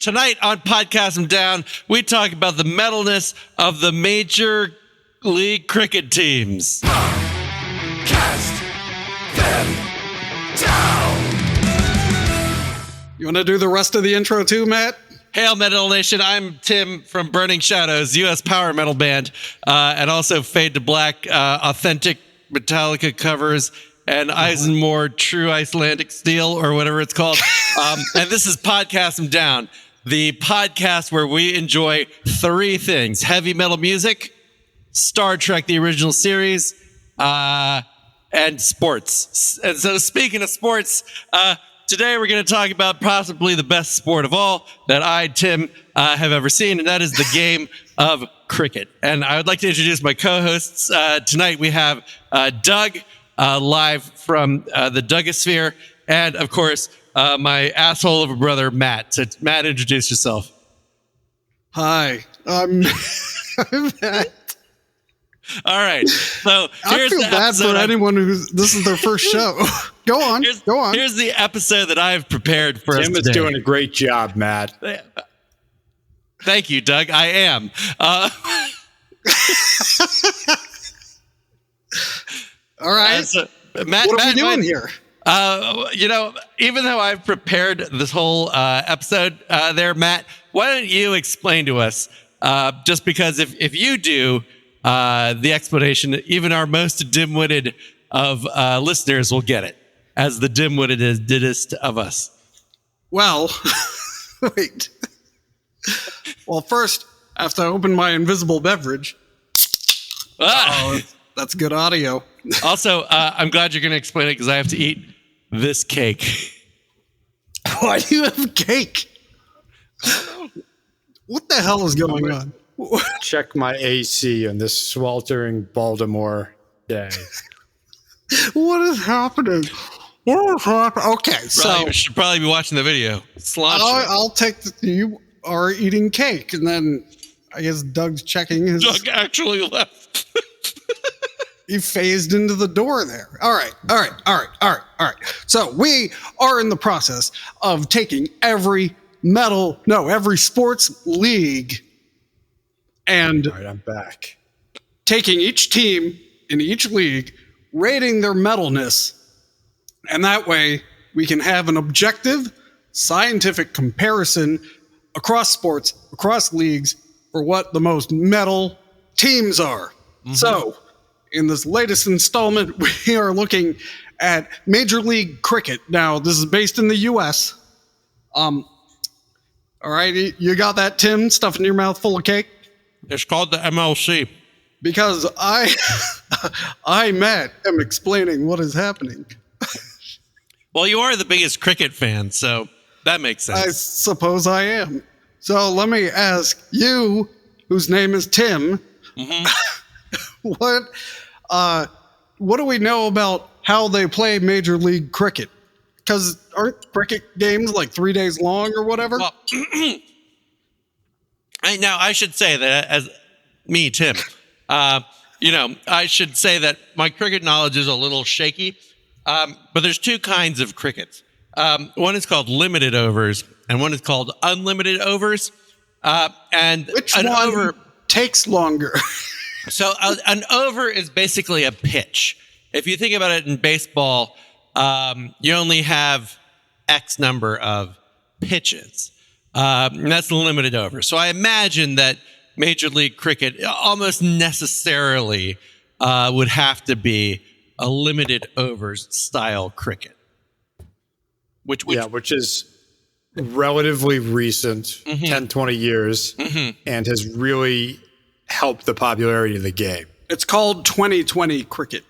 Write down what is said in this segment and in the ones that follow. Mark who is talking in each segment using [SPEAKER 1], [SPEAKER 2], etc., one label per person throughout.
[SPEAKER 1] Tonight on Podcast 'em Down, we talk about the metalness of the Major League Cricket teams.
[SPEAKER 2] Cast them down.
[SPEAKER 3] You want to do the rest of the intro too, Matt?
[SPEAKER 1] Hail Metal Nation, I'm Tim from Burning Shadows, U.S. power metal band, and also Fade to Black, authentic Metallica covers, and Eisenmore True Icelandic Steel, or whatever it's called. And this is Podcast 'em Down, the podcast where we enjoy three things: heavy metal music, Star Trek, the original series, and sports. And so speaking of sports, today we're going to talk about possibly the best sport of all that I, Tim, have ever seen, and that is the game of cricket. And I would like to introduce my co-hosts. Tonight we have Doug, live from the Dougosphere, and of course, my asshole of a brother, Matt. So Matt, introduce yourself.
[SPEAKER 3] Hi, I'm Matt.
[SPEAKER 1] All right. So
[SPEAKER 3] I feel bad for anyone this is their first show. Go on.
[SPEAKER 1] Here's the episode that I've prepared for us today.
[SPEAKER 4] Tim is doing a great job, Matt.
[SPEAKER 1] Thank you, Doug. I am.
[SPEAKER 3] All right.
[SPEAKER 1] Matt,
[SPEAKER 3] what are we doing here?
[SPEAKER 1] Even though I've prepared this whole episode there, Matt, why don't you explain to us, just because if you do the explanation, even our most dim-witted of listeners will get it, as the dim-wittedest of us.
[SPEAKER 3] Well, wait. Well, first, I have to open my invisible beverage. Oh, that's good audio.
[SPEAKER 1] Also, I'm glad you're going to explain it, because I have to eat this cake.
[SPEAKER 3] Why do you have cake? What the hell is going on?
[SPEAKER 4] Check my AC on this sweltering Baltimore day.
[SPEAKER 3] What is happening? Okay, so
[SPEAKER 1] You should probably be watching the video.
[SPEAKER 3] I'll take you are eating cake, and then I guess Doug's checking his.
[SPEAKER 1] Doug actually left.
[SPEAKER 3] He phased into the door there. All right. So we are in the process of taking every sports league, and
[SPEAKER 4] All right, I'm back.
[SPEAKER 3] taking each team in each league, rating their metalness, and that way we can have an objective, scientific comparison across sports, across leagues, for what the most metal teams are. Mm-hmm. So, in this latest installment, we are looking at Major League Cricket. Now, this is based in the U.S. All right, you got that, Tim? Stuffing your mouth full of cake?
[SPEAKER 1] It's called the MLC.
[SPEAKER 3] Because Matt, am explaining what is happening.
[SPEAKER 1] Well, you are the biggest cricket fan, so that makes sense.
[SPEAKER 3] I suppose I am. So let me ask you, whose name is Tim, what do we know about how they play Major League Cricket? Because aren't cricket games like 3 days long or whatever?
[SPEAKER 1] Well, now, I should say that as me, Tim, I should say that my cricket knowledge is a little shaky, but there's two kinds of crickets. One is called limited overs, and one is called unlimited overs. And
[SPEAKER 3] which
[SPEAKER 1] an
[SPEAKER 3] one
[SPEAKER 1] over
[SPEAKER 3] takes longer?
[SPEAKER 1] So an over is basically a pitch. If you think about it in baseball, you only have X number of pitches. And that's the limited over. So I imagine that Major League Cricket almost necessarily would have to be a limited overs style cricket. Which
[SPEAKER 4] is relatively recent, 10, 20 years, and has really helped the popularity of the game.
[SPEAKER 3] It's called 2020 cricket.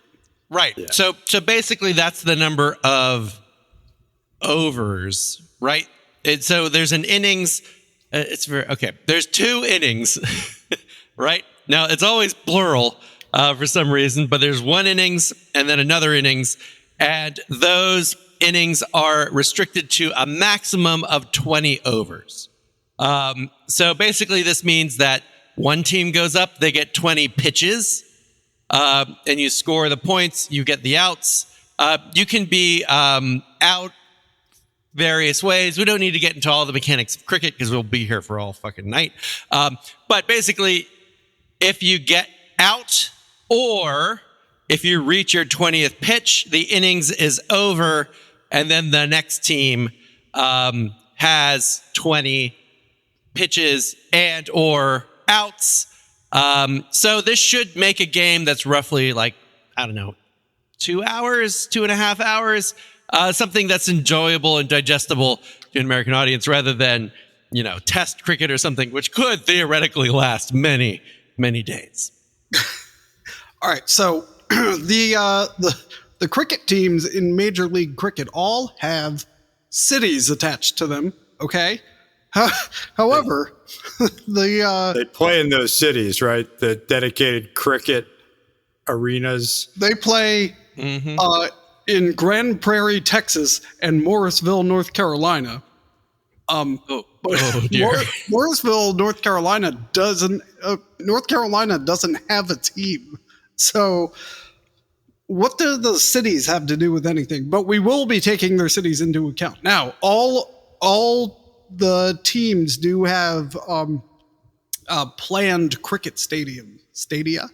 [SPEAKER 1] Right. Yeah. So basically that's the number of overs, right? So there's an innings. There's 2 innings, right? Now it's always plural for some reason, but there's 1 innings and then another innings, and those innings are restricted to a maximum of 20 overs. So basically this means that one team goes up, they get 20 pitches, and you score the points, you get the outs. You can be out various ways. We don't need to get into all the mechanics of cricket because we'll be here for all fucking night. But basically, if you get out or if you reach your 20th pitch, the innings is over, and then the next team has 20 pitches and or outs. So this should make a game that's roughly like, I don't know, 2 hours, 2.5 hours, something that's enjoyable and digestible to an American audience rather than, test cricket or something, which could theoretically last many, many days.
[SPEAKER 3] All right. So the cricket teams in Major League Cricket all have cities attached to them. Okay. However,
[SPEAKER 4] they play in those cities, right? The dedicated cricket arenas.
[SPEAKER 3] They play in Grand Prairie, Texas, and Morrisville, North Carolina.
[SPEAKER 1] Dear.
[SPEAKER 3] Morrisville, North Carolina doesn't have a team. So what do the cities have to do with anything? But we will be taking their cities into account. Now, all the teams do have planned cricket stadia,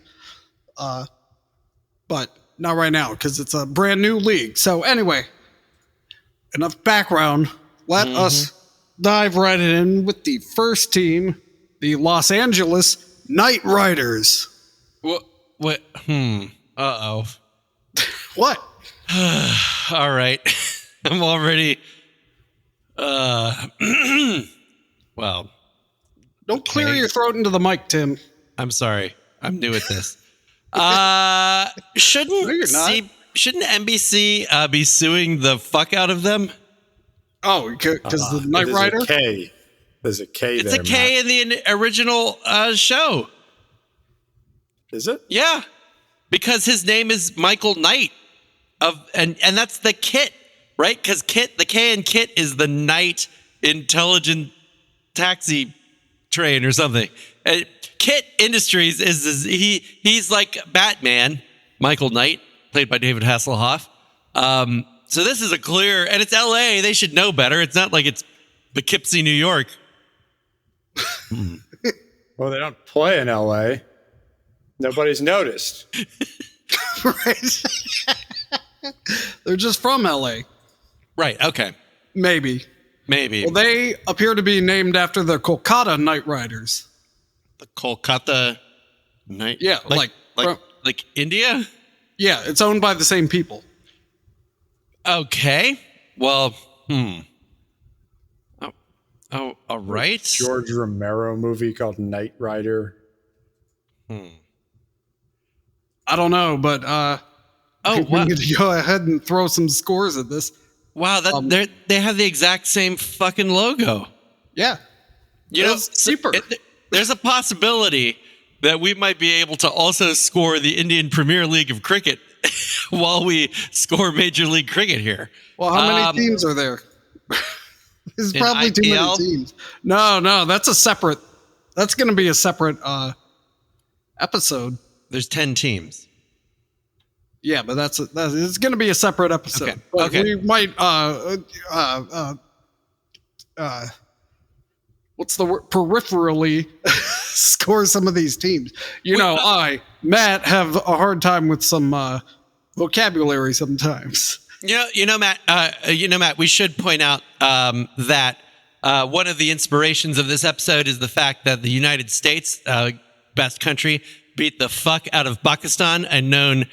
[SPEAKER 3] but not right now because it's a brand new league. So anyway, enough background. Let us dive right in with the first team, the Los Angeles Knight Riders.
[SPEAKER 1] What? Uh-oh.
[SPEAKER 3] What?
[SPEAKER 1] All right. I'm already... well...
[SPEAKER 3] Don't clear your throat into the mic, Tim.
[SPEAKER 1] I'm sorry. I'm new at this. Shouldn't
[SPEAKER 3] you're not.
[SPEAKER 1] Shouldn't NBC be suing the fuck out of them?
[SPEAKER 3] Oh, because the Knight Rider?
[SPEAKER 4] There's a K
[SPEAKER 1] It's
[SPEAKER 4] there,
[SPEAKER 1] a K
[SPEAKER 4] Matt.
[SPEAKER 1] in the original show.
[SPEAKER 4] Is it?
[SPEAKER 1] Yeah, because his name is Michael Knight, and that's the Kit, right? Because the K in Kit is the Knight Intelligent Taxi Train or something. Kit Industries he's like Batman, Michael Knight, played by David Hasselhoff. So this is a clear, and it's L.A. They should know better. It's not like it's Poughkeepsie, New York.
[SPEAKER 4] Well, they don't play in L.A. Nobody's noticed.
[SPEAKER 3] Right. They're just from LA.
[SPEAKER 1] Right. Okay.
[SPEAKER 3] Maybe.
[SPEAKER 1] Maybe.
[SPEAKER 3] Well, they appear to be named after the Kolkata Knight Riders.
[SPEAKER 1] The Kolkata Knight.
[SPEAKER 3] Yeah,
[SPEAKER 1] like India.
[SPEAKER 3] Yeah, it's owned by the same people.
[SPEAKER 1] Okay. Well. Oh. All right.
[SPEAKER 4] George Romero movie called Knight Rider.
[SPEAKER 3] I don't know, but
[SPEAKER 1] wow.
[SPEAKER 3] we need to go ahead and throw some scores at this.
[SPEAKER 1] Wow. They have the exact same fucking logo.
[SPEAKER 3] Yeah. Super.
[SPEAKER 1] There's a possibility that we might be able to also score the Indian Premier League of Cricket while we score Major League Cricket here.
[SPEAKER 3] Well, how many teams are there? There's probably too many
[SPEAKER 1] IPL?
[SPEAKER 3] teams. No, that's going to be a separate episode.
[SPEAKER 1] There's 10 teams.
[SPEAKER 3] Yeah, but it's going to be a separate episode.
[SPEAKER 1] Okay.
[SPEAKER 3] But
[SPEAKER 1] Okay.
[SPEAKER 3] we might what's the word? Peripherally score some of these teams. Matt, have a hard time with some vocabulary sometimes. Matt,
[SPEAKER 1] we should point out that one of the inspirations of this episode is the fact that the United States, best country, beat the fuck out of Pakistan, a known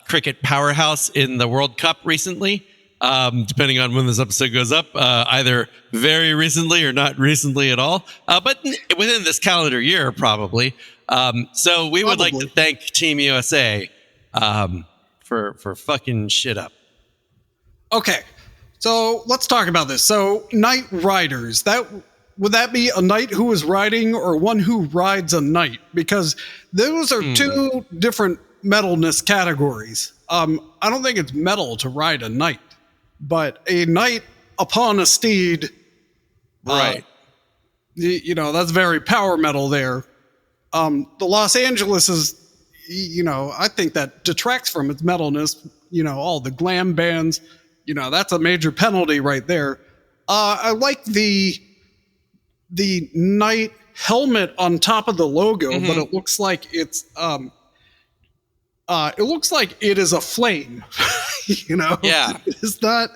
[SPEAKER 1] cricket powerhouse in the World Cup recently. Depending on when this episode goes up, either very recently or not recently at all, but within this calendar year, probably. So we would like to thank Team USA for fucking shit up.
[SPEAKER 3] Okay, so let's talk about this. So Knight Riders, would that be a knight who is riding or one who rides a knight? Because those are two different metalness categories. I don't think it's metal to ride a knight, but a knight upon a steed,
[SPEAKER 1] Right.
[SPEAKER 3] That's very power metal there. The Los Angeles is, I think that detracts from its metalness. All the glam bands, that's a major penalty right there. I like the knight helmet on top of the logo, but it looks like it is a flame.
[SPEAKER 1] Yeah.
[SPEAKER 3] It's not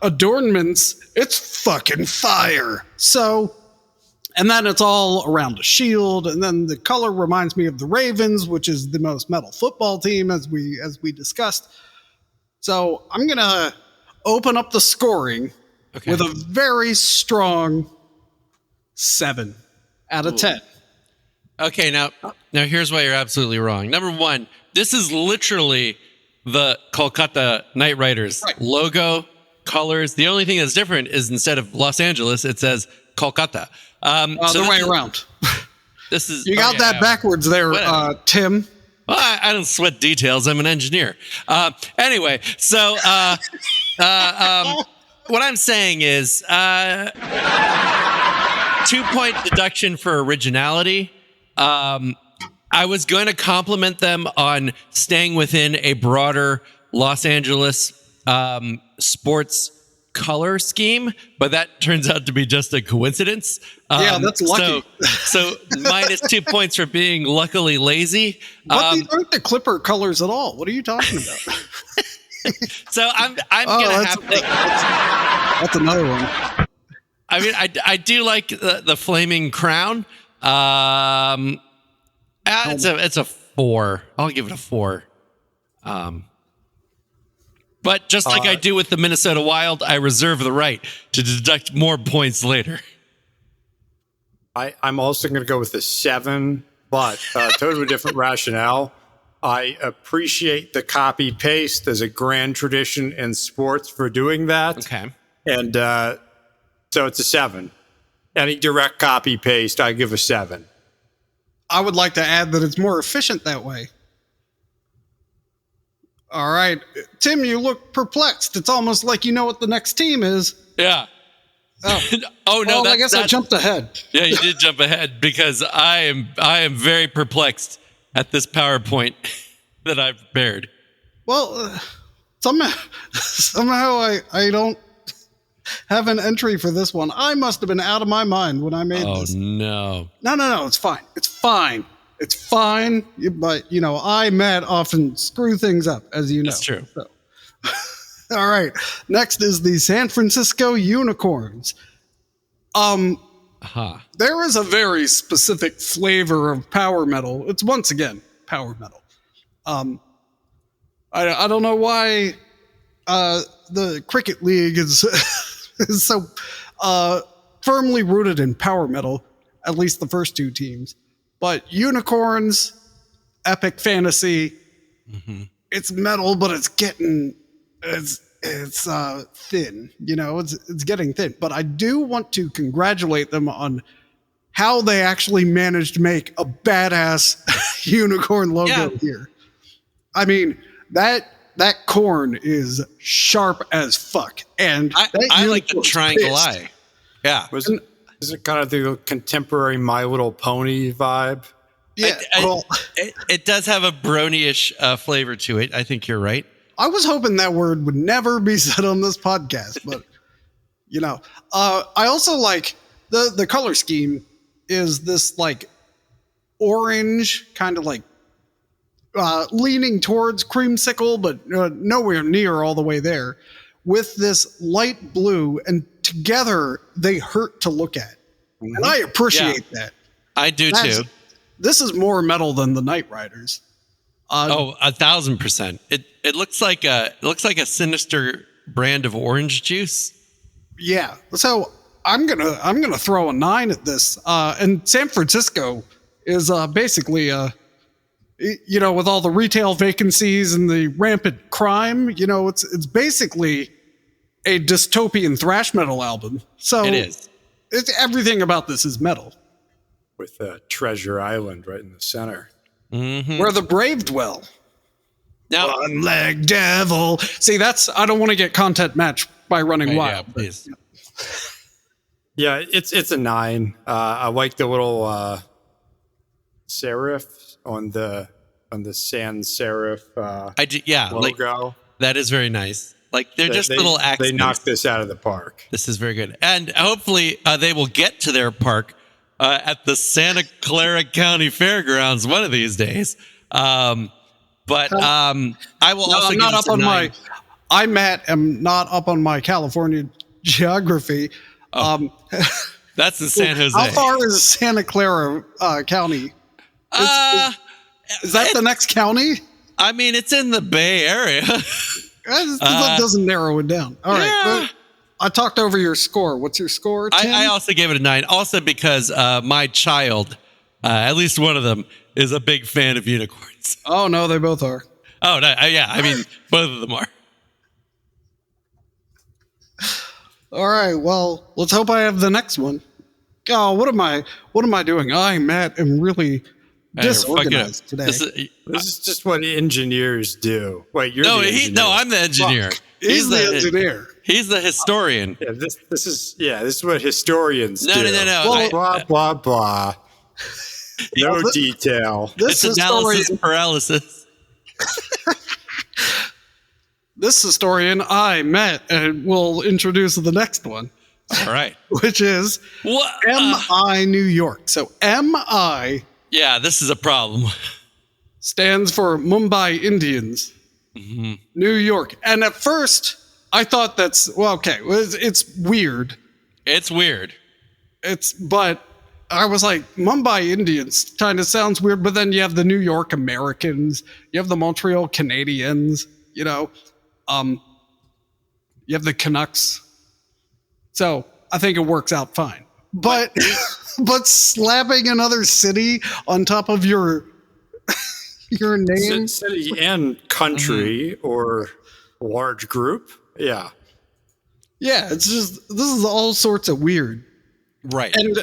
[SPEAKER 3] adornments. It's fucking fire. So, and then it's all around a shield, and then the color reminds me of the Ravens, which is the most metal football team, as we discussed. So I'm gonna open up the scoring with a very strong 7 out of 10.
[SPEAKER 1] Okay, now here's why you're absolutely wrong. Number one, this is literally the Kolkata Knight Riders logo, colors. The only thing that's different is instead of Los Angeles, it says Kolkata.
[SPEAKER 3] The way around.
[SPEAKER 1] This is
[SPEAKER 3] You got that backwards there, Tim.
[SPEAKER 1] Well, I don't sweat details. I'm an engineer. Anyway, so what I'm saying is 2-point deduction for originality. I was going to compliment them on staying within a broader Los Angeles sports color scheme, but that turns out to be just a coincidence.
[SPEAKER 3] Yeah, that's lucky.
[SPEAKER 1] So minus 2 points for being luckily lazy.
[SPEAKER 3] These aren't the Clipper colors at all. What are you talking about?
[SPEAKER 1] So I'm gonna have to.
[SPEAKER 3] That's another one.
[SPEAKER 1] I mean, I do like the flaming crown. It's a 4. I'll give it a 4. But just like I do with the Minnesota Wild, I reserve the right to deduct more points later.
[SPEAKER 4] I'm also going to go with a 7, but totally different rationale. I appreciate the copy paste. There's a grand tradition in sports for doing that.
[SPEAKER 1] Okay.
[SPEAKER 4] And so it's a 7. Any direct copy paste, I give a 7.
[SPEAKER 3] I would like to add that it's more efficient that way. All right. Tim, you look perplexed. It's almost like you know what the next team is.
[SPEAKER 1] Yeah.
[SPEAKER 3] Oh,
[SPEAKER 1] No!
[SPEAKER 3] Well, I guess I jumped ahead.
[SPEAKER 1] Yeah, you did jump ahead because I am very perplexed at this PowerPoint that I've prepared.
[SPEAKER 3] Well, somehow I don't have an entry for this one. I must have been out of my mind when I made this.
[SPEAKER 1] Oh no!
[SPEAKER 3] No! It's fine. It's fine. It's fine. But I, Matt, often screw things up, as you know.
[SPEAKER 1] That's true.
[SPEAKER 3] So. All right. Next is the San Francisco Unicorns. There is a very specific flavor of power metal. It's once again power metal. I don't know why the Cricket League is so firmly rooted in power metal, at least the first 2 teams. But Unicorns, epic fantasy. It's metal, but it's getting it's thin. It's getting thin. But I do want to congratulate them on how they actually managed to make a badass unicorn logo here. I mean, that corn is sharp as fuck, and
[SPEAKER 1] I like the triangle
[SPEAKER 3] pissed.
[SPEAKER 1] eye. Yeah.
[SPEAKER 4] Is it kind of the contemporary My Little Pony vibe?
[SPEAKER 3] Yeah,
[SPEAKER 1] It does have a brony-ish flavor to it. I think you're right.
[SPEAKER 3] I was hoping that word would never be said on this podcast, but I also like the color scheme is this like orange, kind of like leaning towards creamsicle, but nowhere near all the way there, with this light blue, and together they hurt to look at. And I appreciate that.
[SPEAKER 1] I do too.
[SPEAKER 3] This is more metal than the Knight Riders.
[SPEAKER 1] 1,000%. It looks like a sinister brand of orange juice.
[SPEAKER 3] Yeah. So I'm gonna throw a 9 at this. And San Francisco is basically with all the retail vacancies and the rampant crime, it's basically a dystopian thrash metal album. So
[SPEAKER 1] it is.
[SPEAKER 3] Everything about this is metal.
[SPEAKER 4] With Treasure Island right in the center.
[SPEAKER 3] Where the brave dwell.
[SPEAKER 1] Now,
[SPEAKER 3] One-leg devil. See, I don't want to get content matched by running wild.
[SPEAKER 1] Yeah, please.
[SPEAKER 4] Yeah, it's a 9. I like the little serif on the sans serif
[SPEAKER 1] I do, yeah,
[SPEAKER 4] logo.
[SPEAKER 1] that is very nice. Like they're just little
[SPEAKER 4] They
[SPEAKER 1] accidents.
[SPEAKER 4] knocked this out of the park.
[SPEAKER 1] This is very good. And hopefully they will get to their park at the Santa Clara County Fairgrounds one of these days. I will also
[SPEAKER 3] I'm
[SPEAKER 1] give
[SPEAKER 3] not
[SPEAKER 1] this
[SPEAKER 3] up
[SPEAKER 1] a
[SPEAKER 3] on
[SPEAKER 1] 9.
[SPEAKER 3] am not up on my California geography.
[SPEAKER 1] That's in San Jose.
[SPEAKER 3] How far is Santa Clara County? Is that the next county?
[SPEAKER 1] I mean, it's in the Bay Area.
[SPEAKER 3] That doesn't narrow it down. All right.
[SPEAKER 1] Yeah.
[SPEAKER 3] Well, I talked over your score. What's your score, Tim?
[SPEAKER 1] I also gave it a 9. Also because my child, at least one of them, is a big fan of unicorns.
[SPEAKER 3] Oh, no, they both are.
[SPEAKER 1] Oh, no, yeah. I mean, both of them are.
[SPEAKER 3] All right. Well, let's hope I have the next one. Oh, what am I doing? I, Matt, am really disorganized today.
[SPEAKER 4] This is just what engineers do. Wait, you're
[SPEAKER 1] No,
[SPEAKER 4] the engineer.
[SPEAKER 1] I'm the engineer.
[SPEAKER 3] Fuck. He's the engineer.
[SPEAKER 1] He's the historian.
[SPEAKER 4] Yeah, this is what historians do.
[SPEAKER 1] No.
[SPEAKER 3] Well,
[SPEAKER 4] Blah blah blah. No
[SPEAKER 3] this-
[SPEAKER 4] detail.
[SPEAKER 3] This
[SPEAKER 1] It's analysis
[SPEAKER 3] historian,
[SPEAKER 1] paralysis.
[SPEAKER 3] this historian I met and will introduce the next one,
[SPEAKER 1] All right.
[SPEAKER 3] which is
[SPEAKER 1] What?
[SPEAKER 3] MI New York. So MI
[SPEAKER 1] Yeah, this is a problem.
[SPEAKER 3] stands for Mumbai Indians, New York. And at first, I thought it's weird.
[SPEAKER 1] It's weird.
[SPEAKER 3] But I was like, Mumbai Indians kind of sounds weird. But then you have the New York Americans, you have the Montreal Canadiens, you have the Canucks. So I think it works out fine. But but slapping another city on top of your name.
[SPEAKER 4] City and country or large group. Yeah.
[SPEAKER 3] Yeah, this is all sorts of weird.
[SPEAKER 1] Right.
[SPEAKER 3] And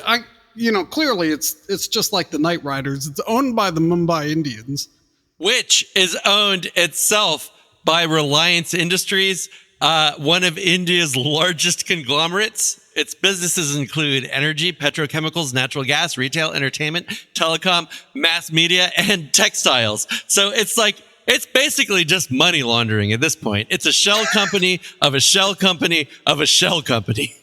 [SPEAKER 3] clearly it's just like the Knight Riders. It's owned by the Mumbai Indians.
[SPEAKER 1] Which is owned itself by Reliance Industries, one of India's largest conglomerates. Its businesses include energy, petrochemicals, natural gas, retail, entertainment, telecom, mass media, and textiles. So it's basically just money laundering at this point. It's a shell company of a shell company of a shell company.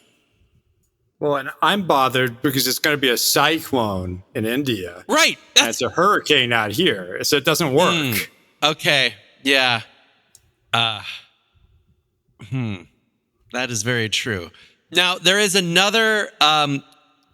[SPEAKER 4] Well, and I'm bothered because it's going to be a cyclone in India.
[SPEAKER 1] Right.
[SPEAKER 4] And it's a hurricane out here, so it doesn't work.
[SPEAKER 1] Okay. Yeah. That is very true. Now, there is another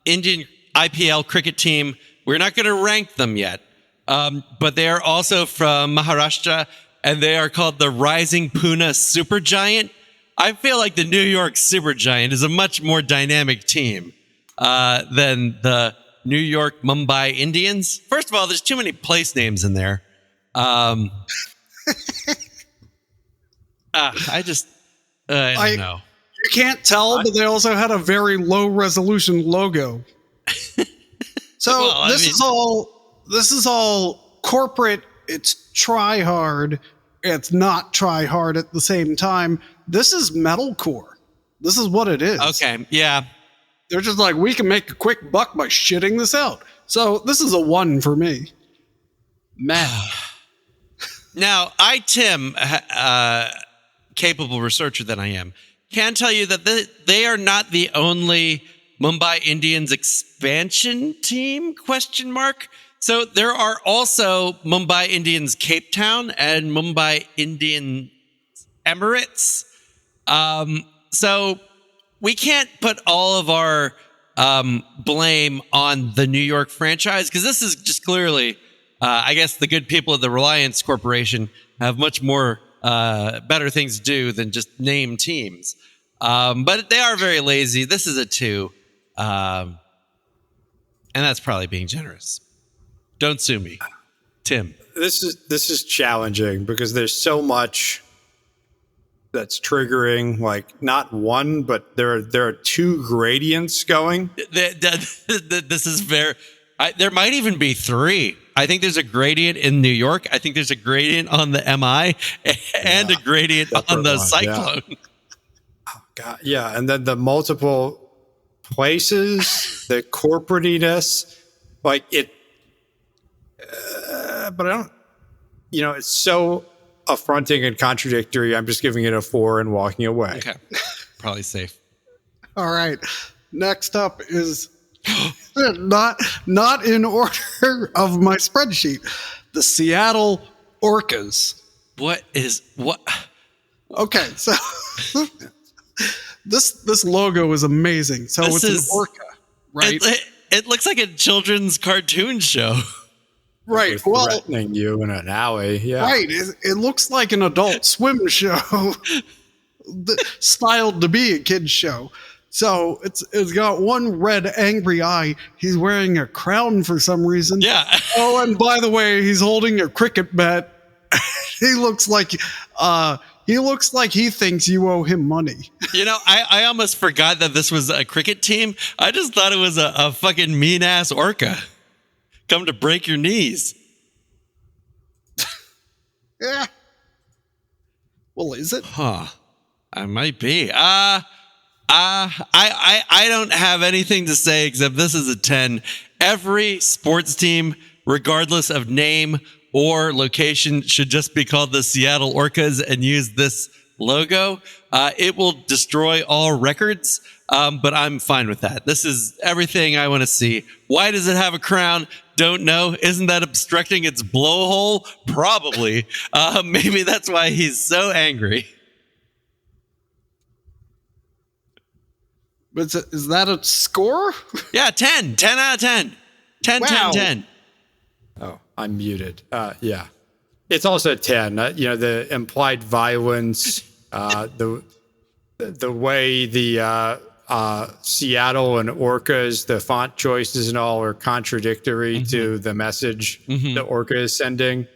[SPEAKER 1] Indian IPL cricket team. We're not going to rank them yet, but they are also from Maharashtra, and they are called the Rising Pune Supergiant. I feel like the New York Supergiant is a much more dynamic team than the New York Mumbai Indians. First of all, there's too many place names in there. I don't know.
[SPEAKER 3] You can't tell, but they also had a very low resolution logo. So
[SPEAKER 1] Well,
[SPEAKER 3] this is all corporate. It's try hard. It's not try hard at the same time. This is metalcore. This is what it is.
[SPEAKER 1] Okay, yeah.
[SPEAKER 3] They're just like, we can make a quick buck by shitting this out. So this is a 1 for me. Matt.
[SPEAKER 1] Now, Tim, capable researcher that I am, can tell you that they are not the only Mumbai Indians expansion team, ? So there are also Mumbai Indians Cape Town and Mumbai Indian Emirates. So we can't put all of our blame on the New York franchise, because this is just clearly, I guess the good people of the Reliance Corporation have much more better things to do than just name teams. But they are very lazy. This is a 2. And that's probably being generous. Don't sue me, Tim.
[SPEAKER 4] This is challenging because there's so much that's triggering. Like not one, but there are 2 gradients going.
[SPEAKER 1] This is very. There might even be 3. I think there's a gradient in New York. I think there's a gradient on the MI and a gradient on the Cyclone.
[SPEAKER 4] Yeah. Oh, God, yeah, and then the multiple places, the corporatiness, like it. But I don't. It's so affronting and contradictory. I'm just giving it a 4 and walking away.
[SPEAKER 1] Okay. Probably safe.
[SPEAKER 3] All right. Next up is not in order of my spreadsheet. The Seattle Orcas.
[SPEAKER 1] What?
[SPEAKER 3] Okay, so this logo is amazing. So
[SPEAKER 1] This
[SPEAKER 3] it's
[SPEAKER 1] is-
[SPEAKER 3] an orca, right?
[SPEAKER 1] It looks like a children's cartoon show.
[SPEAKER 3] Right.
[SPEAKER 4] With
[SPEAKER 3] Well,
[SPEAKER 4] threatening you in an alley. Yeah.
[SPEAKER 3] right. It looks like an Adult Swim show styled to be a kid's show. So it's got one red angry eye. He's wearing a crown for some reason.
[SPEAKER 1] Yeah.
[SPEAKER 3] Oh, and by the way, he's holding a cricket bat. he looks like he thinks you owe him money.
[SPEAKER 1] You know, I almost forgot that this was a cricket team. I just thought it was a fucking mean ass orca. Come to break your knees.
[SPEAKER 3] Yeah. Well, is it?
[SPEAKER 1] Huh. I might be. I don't have anything to say except this is a 10. Every sports team, regardless of name or location, should just be called the Seattle Orcas and use this logo. It will destroy all records, but I'm fine with that. This is everything I want to see. Why does it have a crown? Don't know. Isn't that obstructing its blowhole? Probably. Maybe that's why he's so angry.
[SPEAKER 3] But is that a score?
[SPEAKER 1] Yeah, 10. 10 out of 10. 10,
[SPEAKER 3] Wow.
[SPEAKER 1] 10, 10.
[SPEAKER 4] Oh, I'm muted. Yeah. It's also a 10. The implied violence, the way the Seattle and orcas, the font choices and all are contradictory to the message the orca is sending.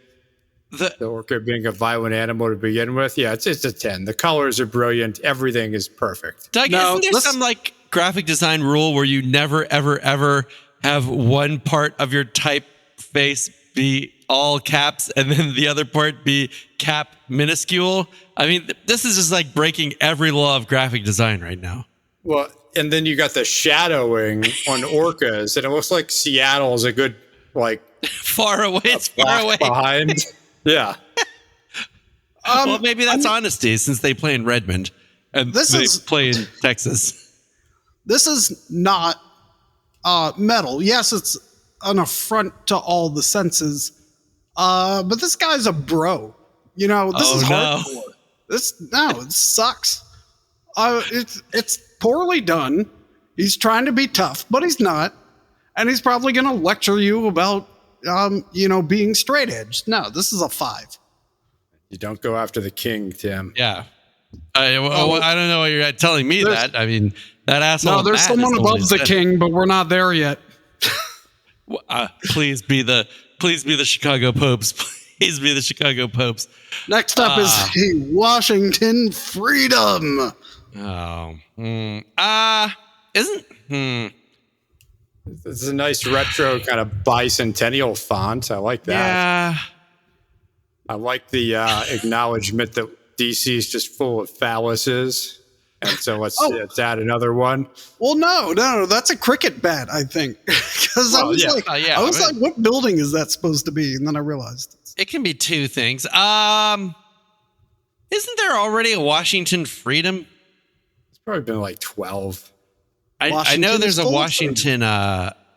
[SPEAKER 4] The orca being a violent animal to begin with. Yeah, it's a 10. The colors are brilliant. Everything is perfect.
[SPEAKER 1] Doug,
[SPEAKER 3] No,
[SPEAKER 1] isn't there some like graphic design rule where you never, ever, ever have one part of your typeface be all caps and then the other part be cap minuscule? I mean, this is just like breaking every law of graphic design right now.
[SPEAKER 4] Well, and then you got the shadowing on orcas, and it looks like Seattle is a good, like,
[SPEAKER 1] Far away, it's far
[SPEAKER 4] block
[SPEAKER 1] away.
[SPEAKER 4] behind. Yeah.
[SPEAKER 1] Well, maybe that's honesty since they play in Redmond and
[SPEAKER 3] This
[SPEAKER 1] they
[SPEAKER 3] is-
[SPEAKER 1] play in Texas.
[SPEAKER 3] This is not metal. Yes, it's an affront to all the senses. But this guy's a bro. You know, this is hardcore. It sucks. It's poorly done. He's trying to be tough, but he's not. And he's probably going to lecture you about, being straight edge. No, this is a 5.
[SPEAKER 4] You don't go after the king, Tim.
[SPEAKER 1] Yeah. I don't know why you're telling me that. I mean, that asshole.
[SPEAKER 3] No, there's
[SPEAKER 1] Matt
[SPEAKER 3] someone
[SPEAKER 1] is the one
[SPEAKER 3] above
[SPEAKER 1] who
[SPEAKER 3] the
[SPEAKER 1] said
[SPEAKER 3] king, but we're not there yet.
[SPEAKER 1] it. Please be the Chicago Popes. Please be the Chicago Popes.
[SPEAKER 3] Next up is the Washington Freedom.
[SPEAKER 1] Oh.
[SPEAKER 4] It's a nice retro kind of bicentennial font. I like that.
[SPEAKER 1] Yeah.
[SPEAKER 4] I like the acknowledgement that DC is just full of phalluses. And so let's add another one.
[SPEAKER 3] Well, no, that's a cricket bat, I think. Because I was like, what building is that supposed to be? And then I realized.
[SPEAKER 1] It can be two things. Isn't there already a Washington Freedom?
[SPEAKER 4] It's probably been like 12.
[SPEAKER 1] I know there's a
[SPEAKER 3] Washington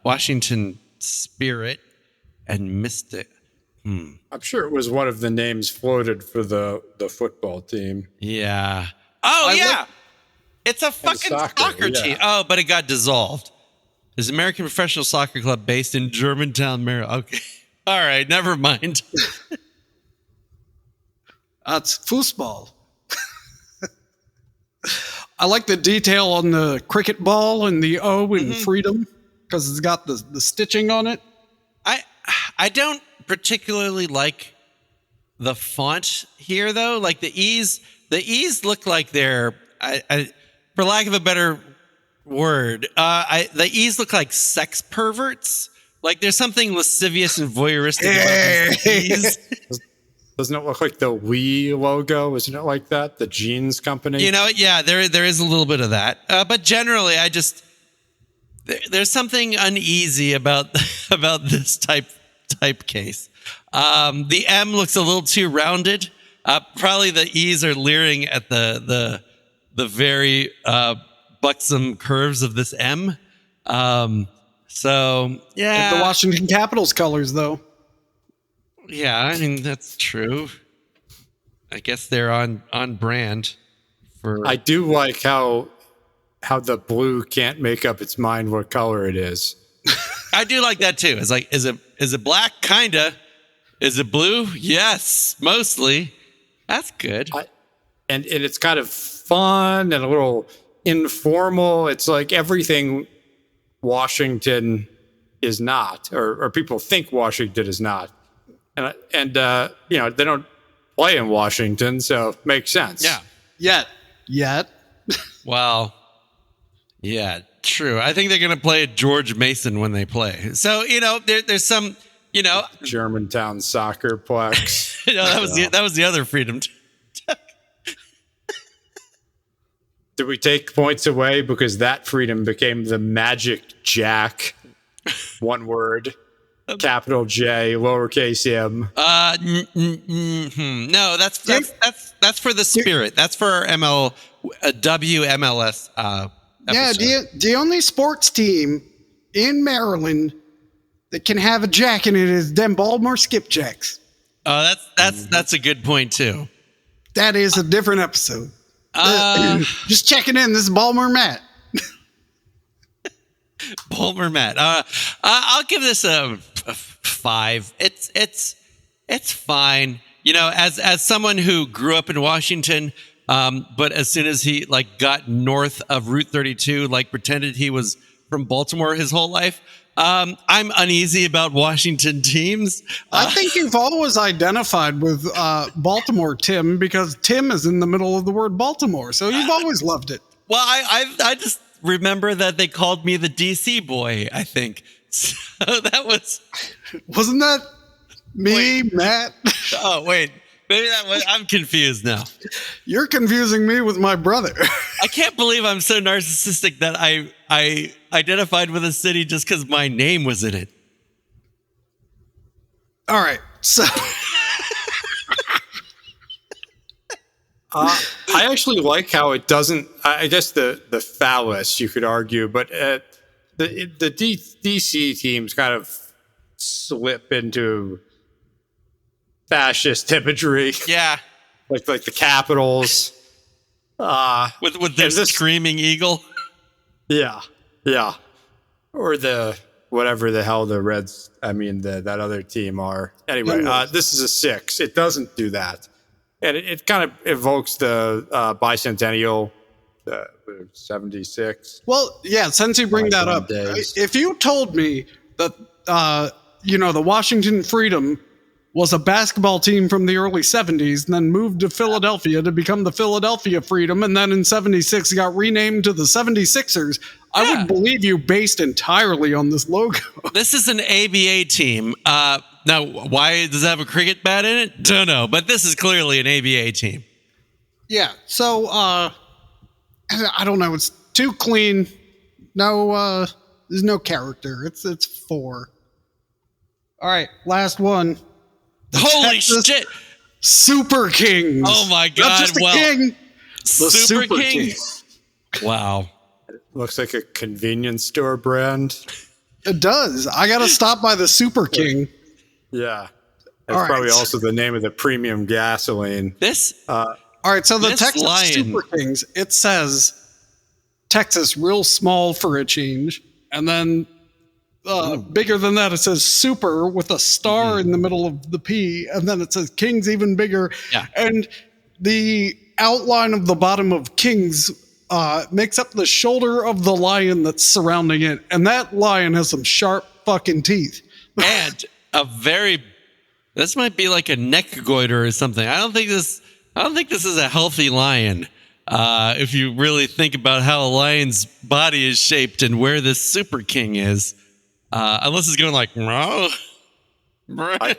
[SPEAKER 1] Washington Spirit and Mystic.
[SPEAKER 4] I'm sure it was one of the names floated for the football team.
[SPEAKER 1] Yeah. Oh, yeah. It's a fucking soccer team. Oh, but it got dissolved. There's an American Professional Soccer Club based in Germantown, Maryland. Okay. All right. Never mind.
[SPEAKER 3] That's foosball. I like the detail on the cricket ball and the O in freedom because it's got the stitching on it.
[SPEAKER 1] I don't particularly like the font here, though. Like the E's look like they're, for lack of a better word, the E's look like sex perverts. Like there's something lascivious and voyeuristic about these E's.
[SPEAKER 4] Doesn't it look like the Wii logo? Isn't it like that? The jeans company?
[SPEAKER 1] You know, yeah, there is a little bit of that. But generally, there's something uneasy about this type case. The M looks a little too rounded. Probably the E's are leering at the very buxom curves of this M. So yeah,
[SPEAKER 3] The Washington Capitals colors, though.
[SPEAKER 1] yeah. I mean that's true. I guess they're on brand for.
[SPEAKER 4] I do like how the blue can't make up its mind what color it is.
[SPEAKER 1] I do like that too. It's like, is it black? Kinda. Is it blue? Yes, mostly. That's good.
[SPEAKER 4] And it's kind of fun and a little informal. It's like everything Washington is not, or people think Washington is not. And you know, they don't play in Washington, so it makes sense.
[SPEAKER 1] Yeah.
[SPEAKER 3] Yet.
[SPEAKER 1] Well, yeah, true. I think they're going to play at George Mason when they play. So, you know, there's some, you know,
[SPEAKER 4] Germantown Soccerplex.
[SPEAKER 1] you know, that was the other freedom.
[SPEAKER 4] Did we take points away because that freedom became the Magic Jack? One word, capital J, lowercase m.
[SPEAKER 1] No, that's for the spirit. That's for our WMLS.
[SPEAKER 3] Yeah, the only sports team in Maryland that can have a jack in it is them Baltimore Skipjacks.
[SPEAKER 1] Oh, that's a good point too.
[SPEAKER 3] That is a different episode. Just checking in. This is Baltimore Matt.
[SPEAKER 1] Balmer Matt. I'll give this a 5. It's fine. You know, as someone who grew up in Washington, but as soon as he got north of Route 32, pretended he was from Baltimore his whole life. I'm uneasy about Washington teams.
[SPEAKER 3] I think you've always identified with Baltimore, Tim, because Tim is in the middle of the word Baltimore. So you've always loved it.
[SPEAKER 1] Well, I just remember that they called me the DC boy, I think. So that was...
[SPEAKER 3] Wasn't that me, Matt?
[SPEAKER 1] Oh, wait. Maybe that was... I'm confused now.
[SPEAKER 3] You're confusing me with my brother.
[SPEAKER 1] I can't believe I'm so narcissistic that I identified with a city just because my name was in it.
[SPEAKER 3] All right, so...
[SPEAKER 4] I actually like how it doesn't. I guess the phallus you could argue, but the DC teams kind of slip into fascist imagery.
[SPEAKER 1] Yeah,
[SPEAKER 4] like the Capitals.
[SPEAKER 1] With their screaming eagle.
[SPEAKER 4] Yeah, or the whatever the hell the Reds. I mean that other team are. Anyway, this is a 6. It doesn't do that. And it kind of evokes the bicentennial, 76.
[SPEAKER 3] Well, yeah, since you bring that up, if you told me that, the Washington Freedom was a basketball team from the early 70s and then moved to Philadelphia to become the Philadelphia Freedom, and then in 76 got renamed to the 76ers, I would believe you based entirely on this logo.
[SPEAKER 1] This is an ABA team. Now, why does it have a cricket bat in it? Don't know, but this is clearly an ABA team.
[SPEAKER 3] Yeah, so, I don't know, it's too clean. No, there's no character. It's 4. All right, last one.
[SPEAKER 1] Holy
[SPEAKER 3] Texas
[SPEAKER 1] shit!
[SPEAKER 3] Super Kings.
[SPEAKER 1] Oh my God!
[SPEAKER 3] Not just a king, the
[SPEAKER 1] Super
[SPEAKER 3] King.
[SPEAKER 1] Wow.
[SPEAKER 4] Looks like a convenience store brand.
[SPEAKER 3] It does. I got to stop by the Super King.
[SPEAKER 4] Yeah. That's probably also the name of the premium gasoline.
[SPEAKER 3] All right, so the Texas
[SPEAKER 1] lion.
[SPEAKER 3] Super Kings, it says Texas real small for a change. And then bigger than that, it says super with a star in the middle of the P. And then it says Kings even bigger.
[SPEAKER 1] Yeah.
[SPEAKER 3] And the outline of the bottom of Kings makes up the shoulder of the lion that's surrounding it. And that lion has some sharp fucking teeth.
[SPEAKER 1] And this might be like a neck goiter or something. I don't think this is a healthy lion. If you really think about how a lion's body is shaped and where this Super King is, unless it's going like, no.
[SPEAKER 4] I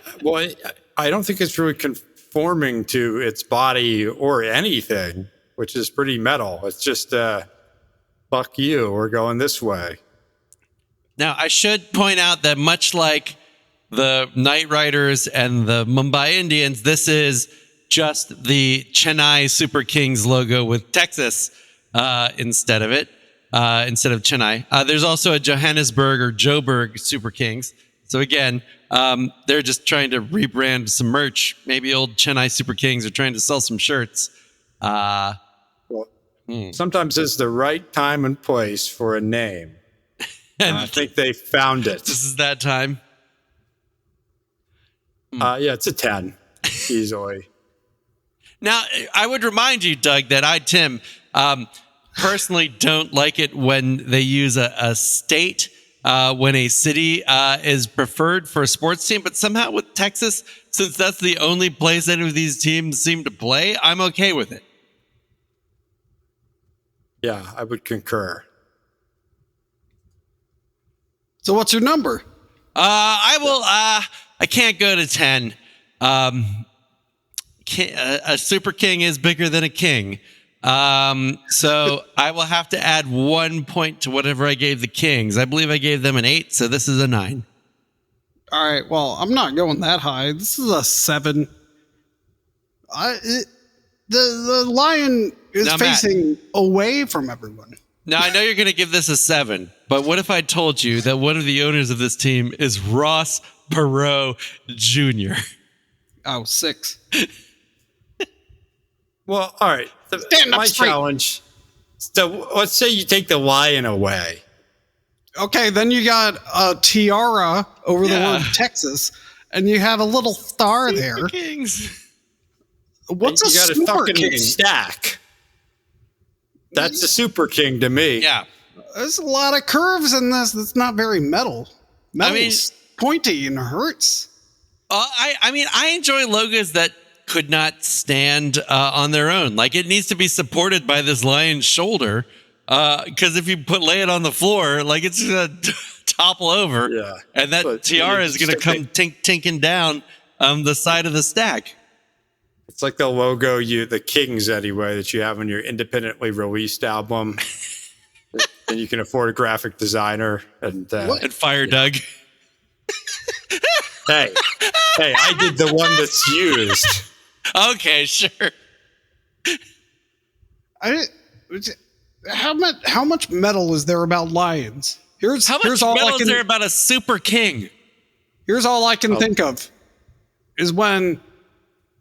[SPEAKER 4] don't think it's really conforming to its body or anything, which is pretty metal. It's just, fuck you, we're going this way.
[SPEAKER 1] Now, I should point out that much like the Knight Riders and the Mumbai Indians, this is just the Chennai Super Kings logo with Texas instead of it, instead of Chennai. There's also a Johannesburg or Joburg Super Kings. So again, they're just trying to rebrand some merch. Maybe old Chennai Super Kings are trying to sell some shirts.
[SPEAKER 4] Sometimes it's the right time and place for a name. And I think they found it.
[SPEAKER 1] This is that time.
[SPEAKER 4] Yeah, it's a 10, easily.
[SPEAKER 1] Now, I would remind you, Doug, that Tim, personally don't like it when they use a state when a city is preferred for a sports team. But somehow with Texas, since that's the only place any of these teams seem to play, I'm okay with it.
[SPEAKER 4] Yeah, I would concur.
[SPEAKER 3] So what's your number?
[SPEAKER 1] I will. I can't go to 10. A super king is bigger than a king. So I will have to add 1 point to whatever I gave the Kings. I believe I gave them an 8, so this is a 9.
[SPEAKER 3] All right. Well, I'm not going that high. This is a 7. The lion is
[SPEAKER 1] Now, Matt,
[SPEAKER 3] facing away from everyone.
[SPEAKER 1] now, I know you're going to give this a 7, but what if I told you that one of the owners of this team is Ross Perot Jr.?
[SPEAKER 3] Oh, 6.
[SPEAKER 4] Well, all right.
[SPEAKER 3] Stand up
[SPEAKER 4] My
[SPEAKER 3] straight.
[SPEAKER 4] challenge. So let's say you take the lion away.
[SPEAKER 3] Okay, then you got a tiara over the
[SPEAKER 1] Yeah.
[SPEAKER 3] word Texas, and you have a little star there.
[SPEAKER 1] Kings.
[SPEAKER 3] What's a
[SPEAKER 4] You got a
[SPEAKER 3] super
[SPEAKER 4] fucking
[SPEAKER 3] king?
[SPEAKER 4] stack. That's a super king to me.
[SPEAKER 1] Yeah.
[SPEAKER 3] There's a lot of curves in this. That's not very metal. Metal's pointy and hurts.
[SPEAKER 1] I mean, I enjoy logos that could not stand on their own. Like, it needs to be supported by this lion's shoulder. Because if you lay it on the floor, like, it's going to topple over.
[SPEAKER 4] Yeah.
[SPEAKER 1] And that
[SPEAKER 4] But
[SPEAKER 1] tiara
[SPEAKER 4] you
[SPEAKER 1] is going to come tinking down the side of the stack.
[SPEAKER 4] It's like the logo the Kings anyway, that you have on your independently released album. And you can afford a graphic designer. And
[SPEAKER 1] And fire Doug.
[SPEAKER 4] hey, I did the one that's used.
[SPEAKER 1] Okay, sure.
[SPEAKER 3] How much metal is there about lions? Here's
[SPEAKER 1] How much
[SPEAKER 3] all
[SPEAKER 1] metal
[SPEAKER 3] I
[SPEAKER 1] is
[SPEAKER 3] can
[SPEAKER 1] there about a super king?
[SPEAKER 3] Here's all I can think of is when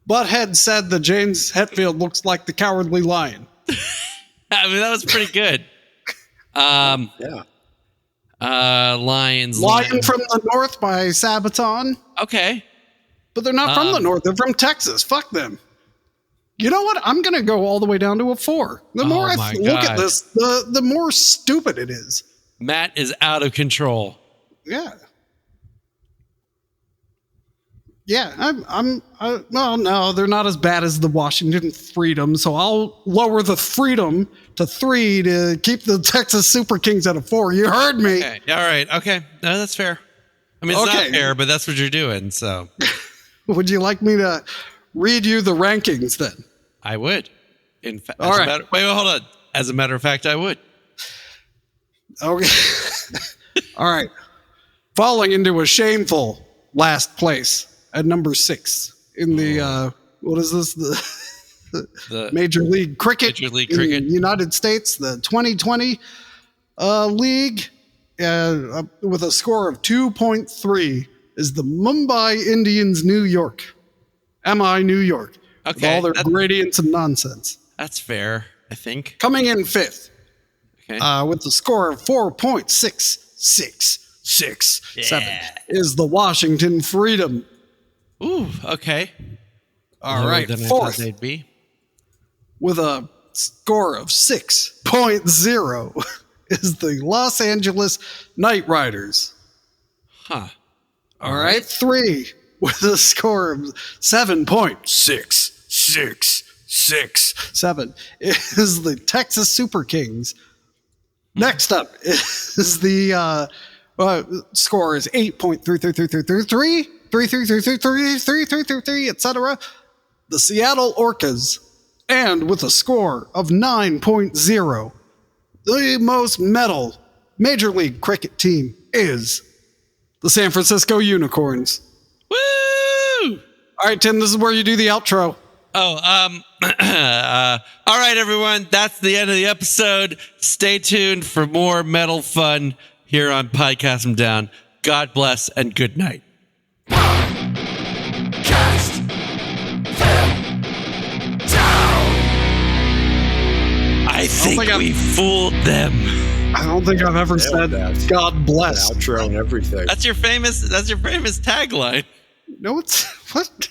[SPEAKER 3] Butthead said that James Hetfield looks like the Cowardly Lion.
[SPEAKER 1] I mean, that was pretty good.
[SPEAKER 4] Yeah.
[SPEAKER 1] Lions.
[SPEAKER 3] Lion from the North by Sabaton.
[SPEAKER 1] Okay.
[SPEAKER 3] But they're not from the North. They're from Texas. Fuck them. You know what? I'm going to go all the way down to a 4. The more I
[SPEAKER 1] my
[SPEAKER 3] look at
[SPEAKER 1] God.
[SPEAKER 3] this, the more stupid it is.
[SPEAKER 1] Matt is out of control.
[SPEAKER 3] Yeah. Yeah, well, no, they're not as bad as the Washington Freedom, so I'll lower the Freedom to 3 to keep the Texas Super Kings at a 4. You heard me.
[SPEAKER 1] Okay. All right. Okay. No, that's fair. I mean, it's
[SPEAKER 3] Okay.
[SPEAKER 1] not fair, but that's what you're doing. So
[SPEAKER 3] Would you like me to read you the rankings then?
[SPEAKER 1] I would. In fact,
[SPEAKER 3] All right.
[SPEAKER 1] wait, hold on. As a matter of fact, I would.
[SPEAKER 3] Okay. All right. Falling into a shameful last place at number 6 in the what is this? The Major League Cricket
[SPEAKER 1] Major League
[SPEAKER 3] in
[SPEAKER 1] Cricket.
[SPEAKER 3] the United States, the 2020 league, with a score of 2.3 is the Mumbai Indians, New York. MI New York. With
[SPEAKER 1] Okay,
[SPEAKER 3] all their
[SPEAKER 1] that's-
[SPEAKER 3] gradients and nonsense.
[SPEAKER 1] That's fair, I think.
[SPEAKER 3] Coming in 5th
[SPEAKER 1] Okay.
[SPEAKER 3] with a score of 4.6667
[SPEAKER 1] Yeah.
[SPEAKER 3] is the Washington Freedom.
[SPEAKER 1] Ooh, okay.
[SPEAKER 3] All
[SPEAKER 1] Lower
[SPEAKER 3] right,
[SPEAKER 1] than I thought
[SPEAKER 3] 4th
[SPEAKER 1] they'd be.
[SPEAKER 3] with a score of 6.0 is the Los Angeles Knight Riders.
[SPEAKER 1] Huh.
[SPEAKER 3] All right, 3 with a score of 7.6667 is the Texas Super Kings. Next up is the score is 8.33333333333333, etc. The Seattle Orcas, and with a score of 9.0, the most metal Major League Cricket team is the San Francisco Unicorns.
[SPEAKER 1] Woo!
[SPEAKER 3] All right, Tim, this is where you do the outro.
[SPEAKER 1] All right, everyone. That's the end of the episode. Stay tuned for more metal fun here on Podcast 'em Down. God bless and good night.
[SPEAKER 2] Cast them down.
[SPEAKER 1] I think we fooled them.
[SPEAKER 3] I don't think I've ever said
[SPEAKER 4] that.
[SPEAKER 3] God bless.
[SPEAKER 4] Outro and everything.
[SPEAKER 1] That's your famous tagline.
[SPEAKER 3] No, it's what?